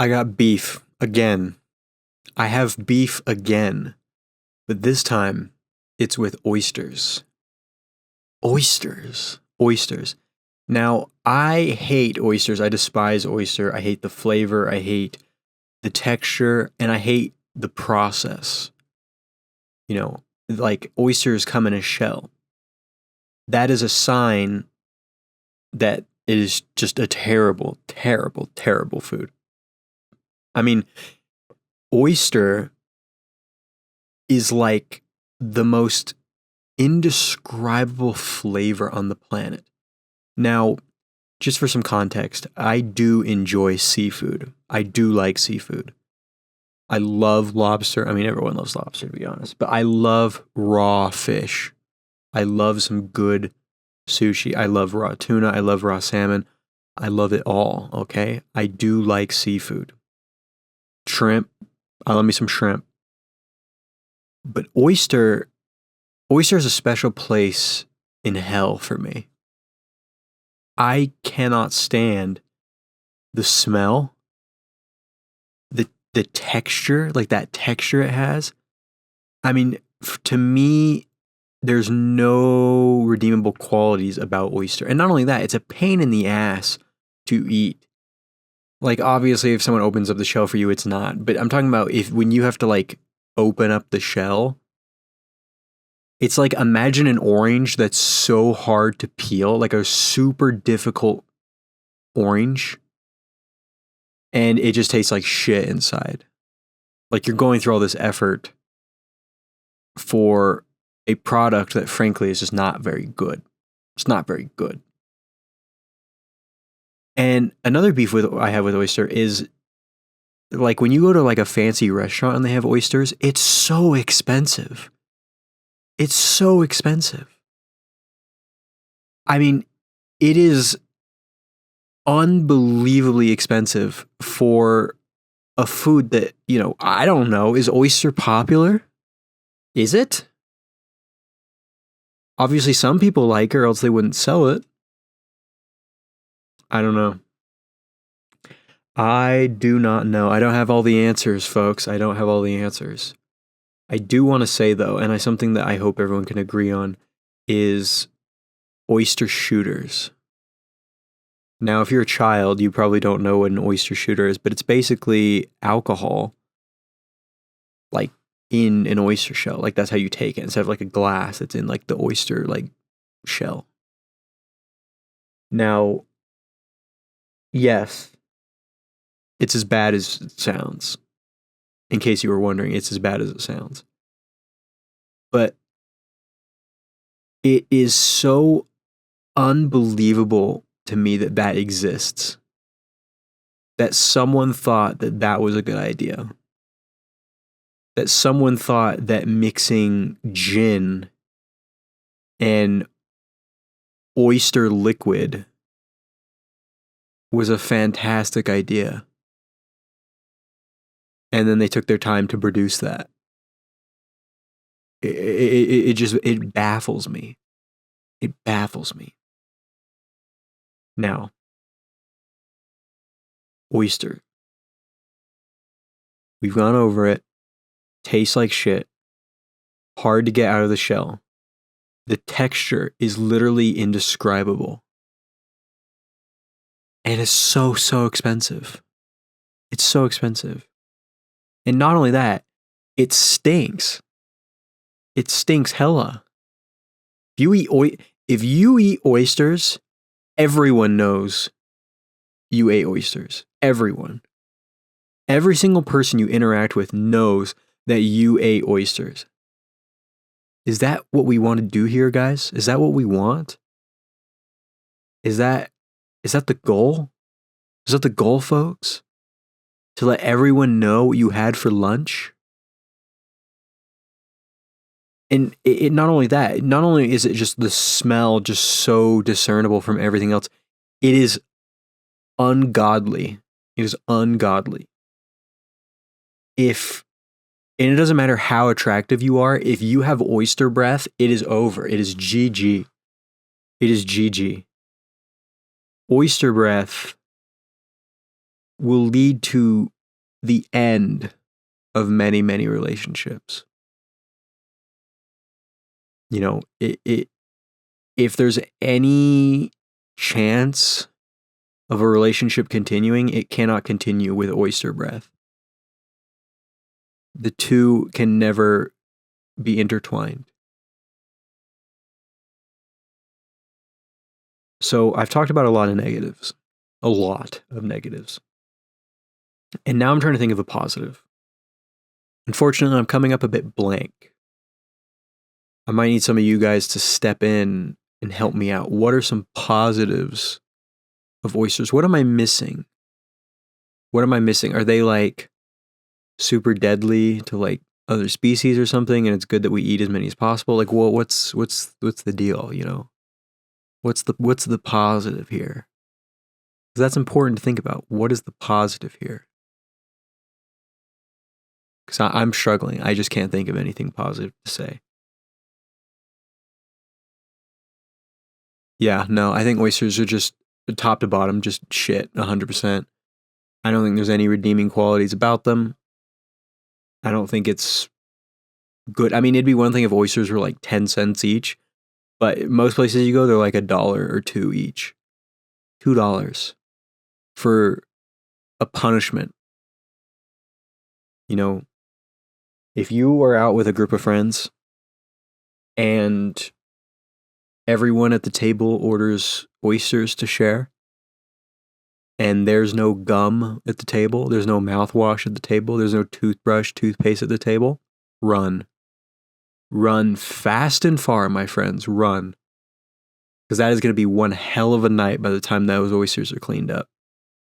I got beef again. I have beef again, but this time it's with oysters. Oysters. Now, I hate oysters. I despise oyster. I hate the flavor. I hate the texture, and I hate the process. You know, like oysters come in a shell. That is a sign that it is just a terrible, terrible, terrible food. I mean, oyster is like the most indescribable flavor on the planet. Now, just for some context, I do enjoy seafood. I do like seafood. I love lobster. I mean, everyone loves lobster, to be honest, but I love raw fish. I love some good sushi. I love raw tuna. I love raw salmon. I love it all, okay? I do like seafood. Shrimp. I love me some shrimp. But oyster is a special place in hell for me. I cannot stand the smell, the texture, like that texture it has. I mean, to me, there's no redeemable qualities about oyster. And not only that, it's a pain in the ass to eat. Like, obviously, if someone opens up the shell for you, it's not. But I'm talking about when you have to, like, open up the shell. It's like, imagine an orange that's so hard to peel, like a super difficult orange, and it just tastes like shit inside. Like, you're going through all this effort for a product that, frankly, is just not very good. It's not very good. And another beef I have with oyster is, like, when you go to, like, a fancy restaurant and they have oysters, it's so expensive. It's so expensive. I mean, it is unbelievably expensive for a food that, I don't know, is oyster popular? Is it? Obviously, some people like it, or else they wouldn't sell it. I don't know. I do not know. I don't have all the answers, folks. I don't have all the answers. I do want to say, though, and something that I hope everyone can agree on, is oyster shooters. Now, if you're a child, you probably don't know what an oyster shooter is, but it's basically alcohol, like, in an oyster shell. Like, that's how you take it. Instead of, like, a glass, it's in, like, the oyster, like, shell. Now, yes, it's as bad as it sounds. In case you were wondering, it's as bad as it sounds. But it is so unbelievable to me that exists. That someone thought that was a good idea. That someone thought that mixing gin and oyster liquid was a fantastic idea. And then they took their time to produce that. It baffles me. It baffles me. Now, oyster. We've gone over it. Tastes like shit. Hard to get out of the shell. The texture is literally indescribable. And it's so expensive. It's so expensive. And not only that, it stinks. It stinks hella. If you eat oysters, everyone knows you ate oysters. Everyone. Every single person you interact with knows that you ate oysters. Is that what we want to do here, guys? Is that what we want? Is that the goal? Is that the goal, folks? To let everyone know what you had for lunch? And it not only that, not only is it just the smell just so discernible from everything else, it is ungodly. It is ungodly. And it doesn't matter how attractive you are, if you have oyster breath, it is over. It is GG. It is GG. Oyster breath will lead to the end of many, many relationships. You know, if there's any chance of a relationship continuing, it cannot continue with oyster breath. The two can never be intertwined. So I've talked about a lot of negatives. And now I'm trying to think of a positive. Unfortunately, I'm coming up a bit blank. I might need some of you guys to step in and help me out. What are some positives of oysters? What am I missing? Are they like super deadly to like other species or something, and it's good that we eat as many as possible? Like, well, what's the deal, you know? What's the positive here? Because that's important to think about. What is the positive here? Because I'm struggling. I just can't think of anything positive to say. Yeah, no, I think oysters are just top to bottom, just shit, 100%. I don't think there's any redeeming qualities about them. I don't think it's good. I mean, it'd be one thing if oysters were like 10 cents each, but most places you go, they're like $1 or $2 each. $2 for a punishment. You know, if you are out with a group of friends and everyone at the table orders oysters to share, and there's no gum at the table, there's no mouthwash at the table, there's no toothbrush, toothpaste at the table, run. Run fast and far, my friends, run. Because that is going to be one hell of a night by the time those oysters are cleaned up.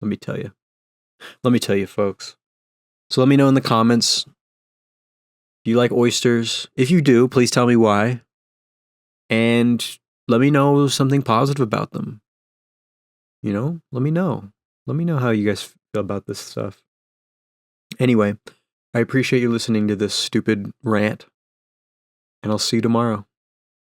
Let me tell you, folks. So let me know in the comments, do you like oysters? If you do, please tell me why. And let me know something positive about them. You know, let me know. Let me know how you guys feel about this stuff. Anyway, I appreciate you listening to this stupid rant, and I'll see you tomorrow.